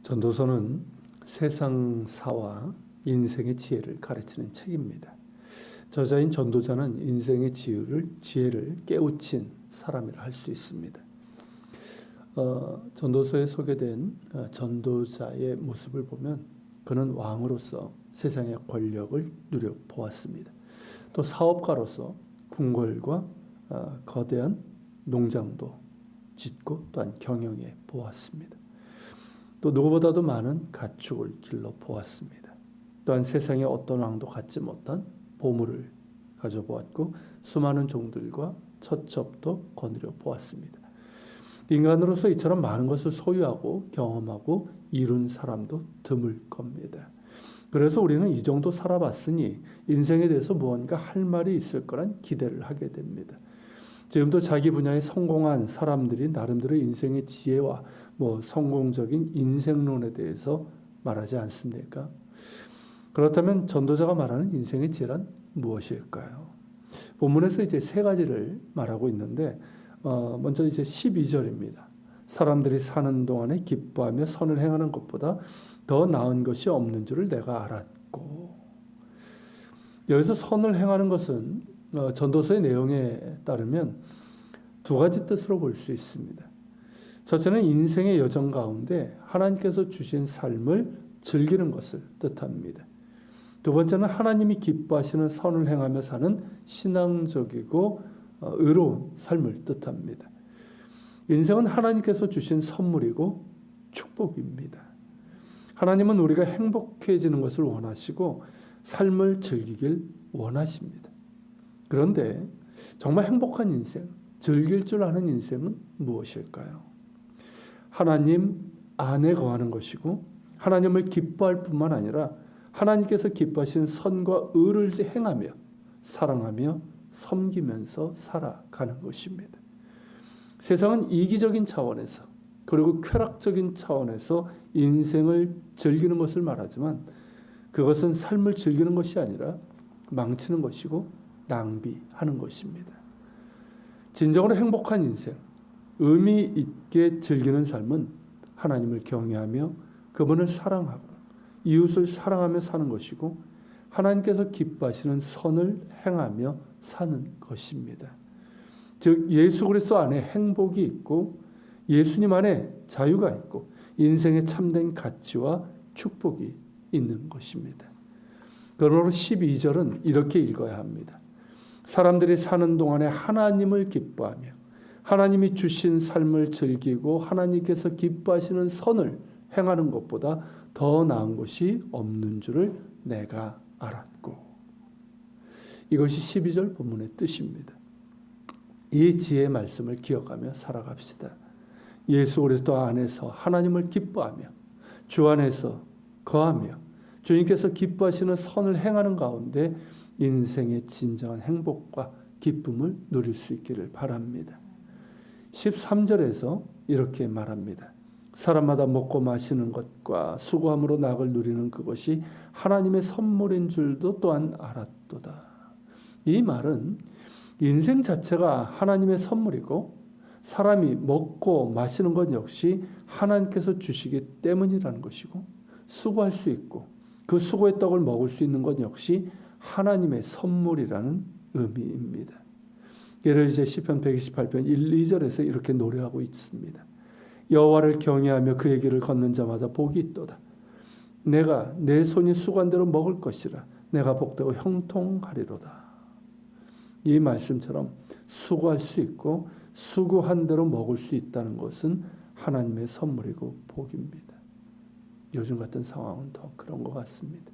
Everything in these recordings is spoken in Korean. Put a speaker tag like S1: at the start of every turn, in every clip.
S1: 전도서는 세상사와 인생의 지혜를 가르치는 책입니다. 저자인 전도자는 인생의 지혜를 깨우친 사람이라 할 수 있습니다. 전도서에 소개된 전도자의 모습을 보면 그는 왕으로서 세상의 권력을 누려보았습니다. 또 사업가로서 궁궐과 거대한 농장도 짓고 또한 경영해 보았습니다. 또 누구보다도 많은 가축을 길러 보았습니다. 또한 세상에 어떤 왕도 갖지 못한 보물을 가져보았고 수많은 종들과 처첩도 거느려 보았습니다. 인간으로서 이처럼 많은 것을 소유하고 경험하고 이룬 사람도 드물 겁니다. 그래서 우리는 이 정도 살아봤으니 인생에 대해서 무언가 할 말이 있을 거란 기대를 하게 됩니다. 지금도 자기 분야에 성공한 사람들이 나름대로 인생의 지혜와 성공적인 인생론에 대해서 말하지 않습니까? 그렇다면 전도자가 말하는 인생의 지혜란 무엇일까요? 본문에서 이제 세 가지를 말하고 있는데 먼저 이제 12절입니다. 사람들이 사는 동안에 기뻐하며 선을 행하는 것보다 더 나은 것이 없는 줄을 내가 알았고. 여기서 선을 행하는 것은 전도서의 내용에 따르면 두 가지 뜻으로 볼 수 있습니다. 첫째는 인생의 여정 가운데 하나님께서 주신 삶을 즐기는 것을 뜻합니다. 두 번째는 하나님이 기뻐하시는 선을 행하며 사는 신앙적이고 의로운 삶을 뜻합니다. 인생은 하나님께서 주신 선물이고 축복입니다. 하나님은 우리가 행복해지는 것을 원하시고 삶을 즐기길 원하십니다. 그런데 정말 행복한 인생, 즐길 줄 아는 인생은 무엇일까요? 하나님 안에 거하는 것이고 하나님을 기뻐할 뿐만 아니라 하나님께서 기뻐하시는 선과 의를 행하며 사랑하며 섬기면서 살아가는 것입니다. 세상은 이기적인 차원에서 그리고 쾌락적인 차원에서 인생을 즐기는 것을 말하지만 그것은 삶을 즐기는 것이 아니라 망치는 것이고 낭비하는 것입니다. 진정으로 행복한 인생, 의미 있게 즐기는 삶은 하나님을 경외하며 그분을 사랑하고 이웃을 사랑하며 사는 것이고 하나님께서 기뻐하시는 선을 행하며 사는 것입니다. 즉 예수 그리스도 안에 행복이 있고 예수님 안에 자유가 있고 인생의 참된 가치와 축복이 있는 것입니다. 그러므로 12절은 이렇게 읽어야 합니다. 사람들이 사는 동안에 하나님을 기뻐하며 하나님이 주신 삶을 즐기고 하나님께서 기뻐하시는 선을 행하는 것보다 더 나은 것이 없는 줄을 내가 알았고. 이것이 12절 본문의 뜻입니다. 이 지혜의 말씀을 기억하며 살아갑시다. 예수 그리스도 안에서 하나님을 기뻐하며 주 안에서 거하며 주님께서 기뻐하시는 선을 행하는 가운데 인생의 진정한 행복과 기쁨을 누릴 수 있기를 바랍니다. 13절에서 이렇게 말합니다. 사람마다 먹고 마시는 것과 수고함으로 낙을 누리는 그것이 하나님의 선물인 줄도 또한 알았도다. 이 말은 인생 자체가 하나님의 선물이고 사람이 먹고 마시는 것 역시 하나님께서 주시기 때문이라는 것이고 수고할 수 있고 그 수고의 떡을 먹을 수 있는 것 역시 하나님의 선물이라는 의미입니다. 예를 이제 시편 128편 1, 2절에서 이렇게 노래하고 있습니다. 여호와를 경외하며 그의 길을 걷는 자마다 복이 있도다. 내가 내 손이 수고한 대로 먹을 것이라. 내가 복되고 형통하리로다. 이 말씀처럼 수고할 수 있고 수고한 대로 먹을 수 있다는 것은 하나님의 선물이고 복입니다. 요즘 같은 상황은 더 그런 것 같습니다.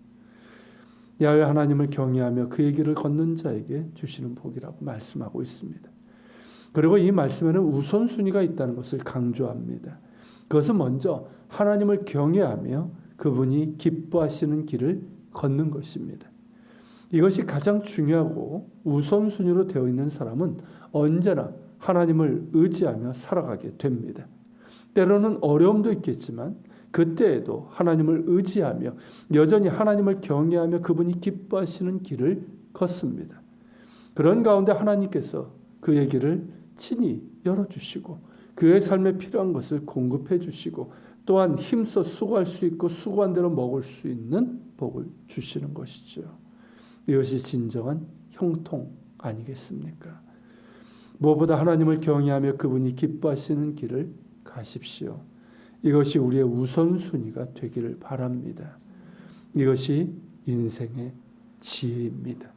S1: 야훼 하나님을 경외하며 그의 길을 걷는 자에게 주시는 복이라고 말씀하고 있습니다. 그리고 이 말씀에는 우선순위가 있다는 것을 강조합니다. 그것은 먼저 하나님을 경외하며 그분이 기뻐하시는 길을 걷는 것입니다. 이것이 가장 중요하고 우선순위로 되어 있는 사람은 언제나 하나님을 의지하며 살아가게 됩니다. 때로는 어려움도 있겠지만 그때에도 하나님을 의지하며 여전히 하나님을 경외하며 그분이 기뻐하시는 길을 걷습니다. 그런 가운데 하나님께서 그의 길을 친히 열어주시고 그의 삶에 필요한 것을 공급해 주시고 또한 힘써 수고할 수 있고 수고한 대로 먹을 수 있는 복을 주시는 것이죠. 이것이 진정한 형통 아니겠습니까? 무엇보다 하나님을 경외하며 그분이 기뻐하시는 길을 가십시오. 이것이 우리의 우선순위가 되기를 바랍니다. 이것이 인생의 지혜입니다.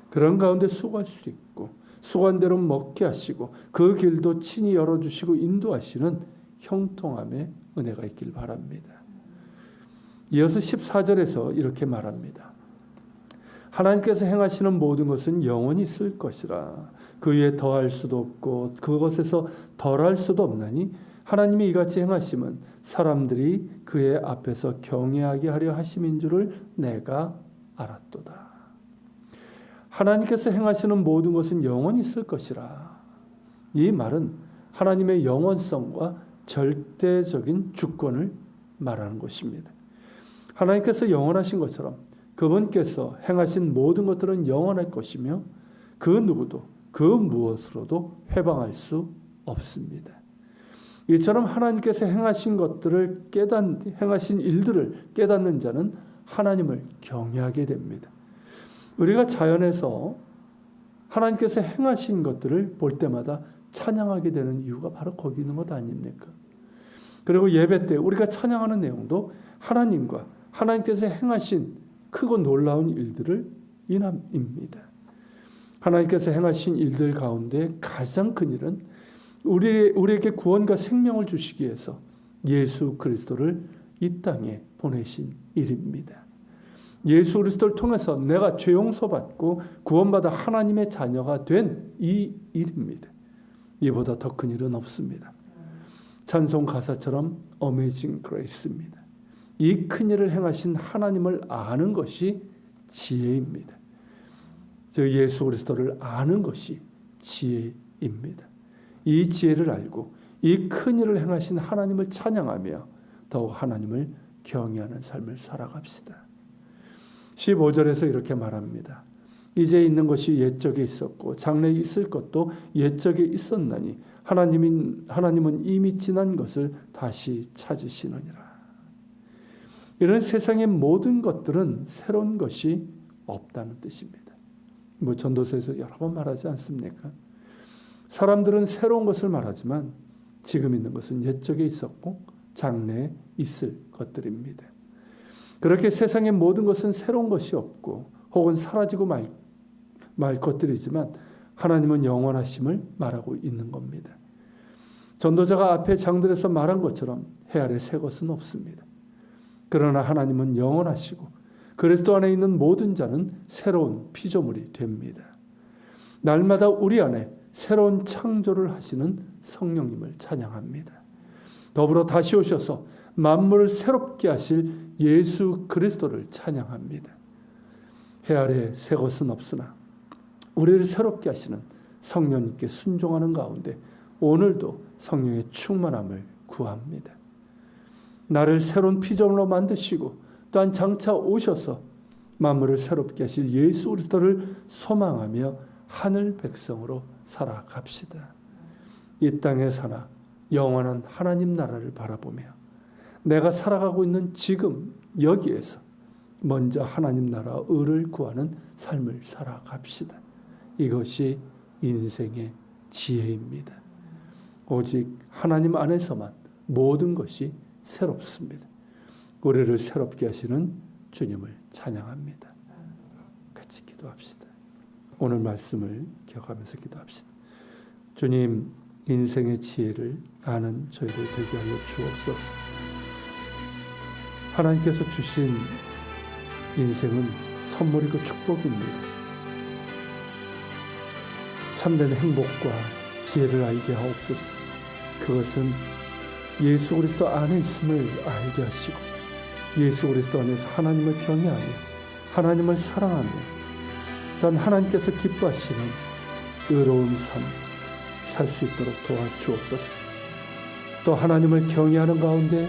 S1: 그런 가운데 수고할 수 있고 수고한 대로 먹게 하시고 그 길도 친히 열어주시고 인도하시는 형통함의 은혜가 있길 바랍니다. 이어서 14절에서 이렇게 말합니다. 하나님께서 행하시는 모든 것은 영원히 있을 것이라. 그 위에 더할 수도 없고 그것에서 덜할 수도 없나니 하나님이 이같이 행하심은 사람들이 그의 앞에서 경외하게 하려 하심인 줄을 내가 알았도다. 하나님께서 행하시는 모든 것은 영원히 있을 것이라. 이 말은 하나님의 영원성과 절대적인 주권을 말하는 것입니다. 하나님께서 영원하신 것처럼 그분께서 행하신 모든 것들은 영원할 것이며 그 누구도 그 무엇으로도 회방할 수 없습니다. 이처럼 하나님께서 행하신 것들을 행하신 일들을 깨닫는 자는 하나님을 경외하게 됩니다. 우리가 자연에서 하나님께서 행하신 것들을 볼 때마다 찬양하게 되는 이유가 바로 거기 있는 것 아닙니까? 그리고 예배 때 우리가 찬양하는 내용도 하나님과 하나님께서 행하신 크고 놀라운 일들을 인함입니다. 하나님께서 행하신 일들 가운데 가장 큰 일은 우리에게 구원과 생명을 주시기 위해서 예수 그리스도를 이 땅에 보내신 일입니다. 예수 그리스도를 통해서 내가 죄 용서받고 구원받아 하나님의 자녀가 된 이 일입니다. 이보다 더 큰 일은 없습니다. 찬송 가사처럼 Amazing Grace입니다. 이 큰 일을 행하신 하나님을 아는 것이 지혜입니다. 즉 예수 그리스도를 아는 것이 지혜입니다. 이 지혜를 알고 이 큰 일을 행하신 하나님을 찬양하며 더욱 하나님을 경외하는 삶을 살아갑시다. 15절에서 이렇게 말합니다. 이제 있는 것이 옛적에 있었고 장래에 있을 것도 옛적에 있었나니 하나님은 이미 지난 것을 다시 찾으시느니라. 이런 세상의 모든 것들은 새로운 것이 없다는 뜻입니다. 전도서에서 여러 번 말하지 않습니까? 사람들은 새로운 것을 말하지만 지금 있는 것은 옛적에 있었고 장래에 있을 것들입니다. 그렇게 세상의 모든 것은 새로운 것이 없고 혹은 사라지고 말 것들이지만 하나님은 영원하심을 말하고 있는 겁니다. 전도자가 앞에 장들에서 말한 것처럼 해 아래 새 것은 없습니다. 그러나 하나님은 영원하시고 그리스도 안에 있는 모든 자는 새로운 피조물이 됩니다. 날마다 우리 안에 새로운 창조를 하시는 성령님을 찬양합니다. 더불어 다시 오셔서 만물을 새롭게 하실 예수 그리스도를 찬양합니다. 해 아래 새 것은 없으나 우리를 새롭게 하시는 성령님께 순종하는 가운데 오늘도 성령의 충만함을 구합니다. 나를 새로운 피조물로 만드시고 또한 장차 오셔서 만물을 새롭게 하실 예수 그리스도를 소망하며 하늘 백성으로 살아갑시다. 이 땅에 사나 영원한 하나님 나라를 바라보며 내가 살아가고 있는 지금 여기에서 먼저 하나님 나라 의를 구하는 삶을 살아갑시다. 이것이 인생의 지혜입니다. 오직 하나님 안에서만 모든 것이 새롭습니다. 우리를 새롭게 하시는 주님을 찬양합니다. 같이 기도합시다. 오늘 말씀을 기억하면서 기도합시다. 주님, 인생의 지혜를 아는 저희들 되게 하여 주옵소서. 하나님께서 주신 인생은 선물이고 축복입니다. 참된 행복과 지혜를 알게 하옵소서. 그것은 예수 그리스도 안에 있음을 알게 하시고 예수 그리스도 안에서 하나님을 경외하며 하나님을 사랑하며 또한 하나님께서 기뻐하시는 의로운 삶 살 수 있도록 도와주옵소서. 또 하나님을 경외하는 가운데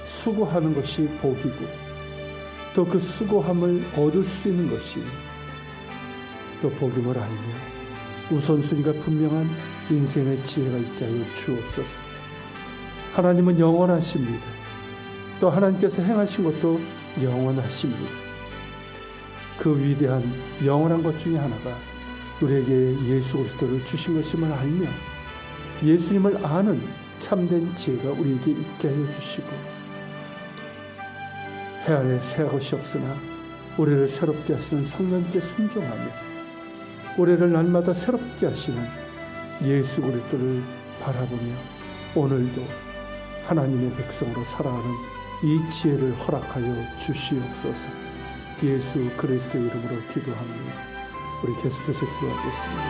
S1: 수고하는 것이 복이고 또 그 수고함을 얻을 수 있는 것이 또 복임을 알며 우선순위가 분명한 인생의 지혜가 있게 하여 주옵소서. 하나님은 영원하십니다. 또 하나님께서 행하신 것도 영원하십니다. 그 위대한 영원한 것 중에 하나가 우리에게 예수 그리스도를 주신 것임을 알며 예수님을 아는 참된 지혜가 우리에게 있게 하여 주시고, 해 안에 새 것이 없으나 우리를 새롭게 하시는 성령께 순종하며 우리를 날마다 새롭게 하시는 예수 그리스도를 바라보며 오늘도 하나님의 백성으로 살아가는 이 지혜를 허락하여 주시옵소서. 예수 그리스도 이름으로 기도합니다. 우리 계속해서 기도하겠습니다.